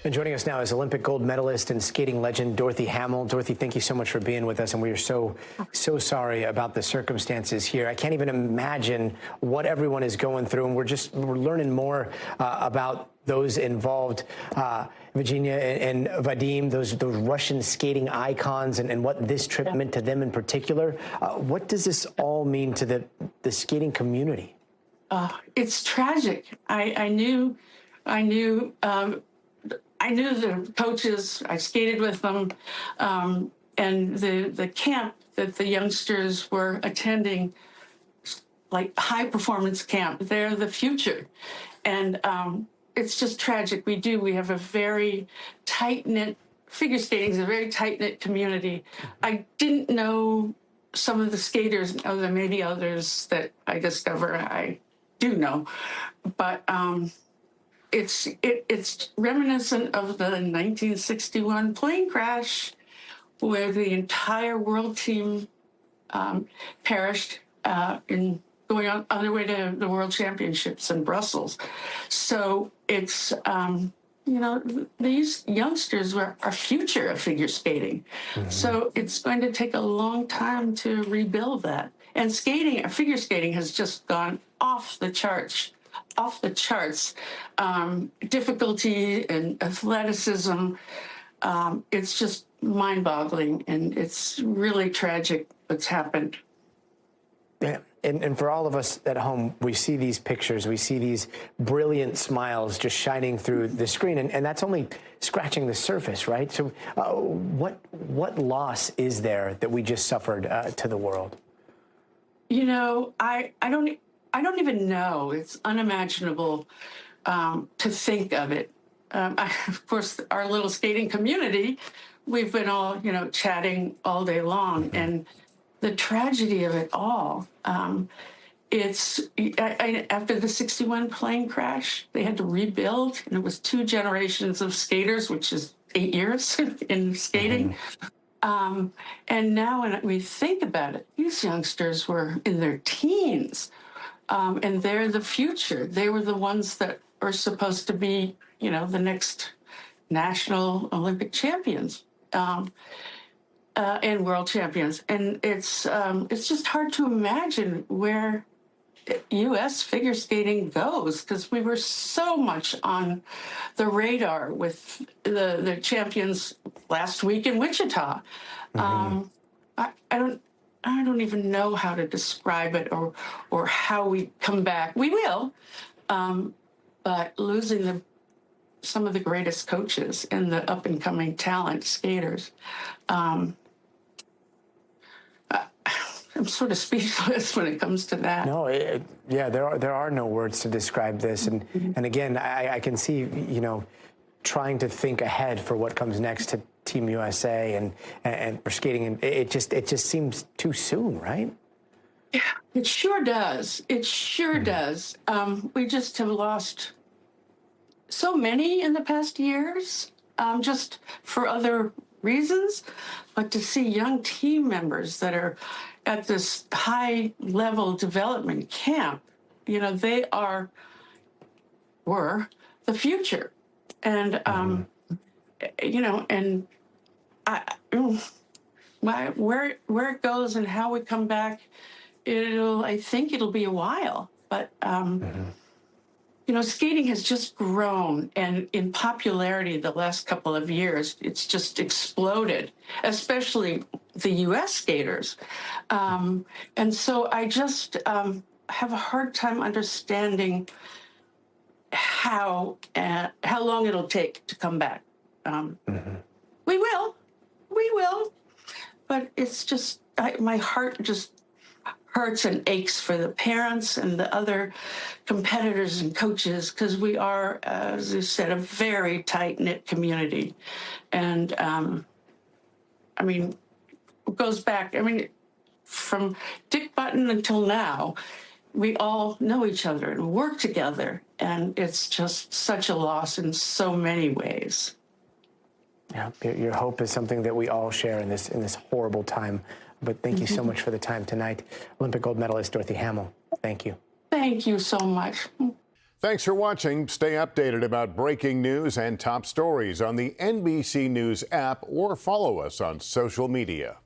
And joining us now is Olympic gold medalist and skating legend Dorothy Hamiill. Dorothy, thank you so much for being with us, and we are so sorry about the circumstances here. I can't even imagine what everyone is going through, and we're learning more about those involved. Virginia and Vadim, those Russian skating icons, and what this trip meant to them in particular. What does this all mean to the skating community? It's tragic. I knew the coaches. I skated with them, and the camp that the youngsters were attending, like high performance camp. They're the future, and it's just tragic. We have a very tight knit. Figure skating is a very tight knit community. I didn't know some of the skaters. There may be others that I discover I do know, but. It's reminiscent of the 1961 plane crash, where the entire world team perished in going on their way to the World Championships in Brussels. So it's these youngsters are our future of figure skating. So it's going to take a long time to rebuild that. And figure skating has just gone off the charts. Difficulty and athleticism. It's just mind-boggling, and it's really tragic what's happened. Yeah, and for all of us at home, we see these pictures, we see these brilliant smiles just shining through the screen, and that's only scratching the surface, right? So what loss is there that we just suffered to the world? You know, I don't even know. It's unimaginable to think of it. Of course, our little skating community, we've been all, chatting all day long. And the tragedy of it all, after the 61 plane crash, they had to rebuild. And it was 2 generations of skaters, which is 8 years in skating. And now when we think about it, these youngsters were in their teens. And they're the future. They were the ones that are supposed to be, the next national Olympic champions and world champions. And it's just hard to imagine where U.S. figure skating goes, because we were so much on the radar with the champions last week in Wichita. I don't even know how to describe it or how we come back. We will, but losing some of the greatest coaches and the up-and-coming talent skaters. I'm sort of speechless when it comes to that. No, there are no words to describe this, and again, I can see trying to think ahead for what comes next to Team USA and for skating, and it just seems too soon, right? Yeah, it sure does. It sure does. We just have lost so many in the past years, just for other reasons. But to see young team members that are at this high-level development camp, they were the future, and and where it goes and how we come back, I think it'll be a while. But skating has just grown, and in popularity the last couple of years, it's just exploded, especially the U.S. skaters. And so I just have a hard time understanding how long it'll take to come back. We will, but it's just, my heart just hurts and aches for the parents and the other competitors and coaches, because we are, as you said, a very tight-knit community. And it goes back, from Dick Button until now, we all know each other and work together, and it's just such a loss in so many ways. Yeah, your hope is something that we all share in this horrible time. But thank you so much for the time tonight. Olympic gold medalist Dorothy Hamiill, thank you. Thank you so much. Thanks for watching. Stay updated about breaking news and top stories on the NBC News app or follow us on social media.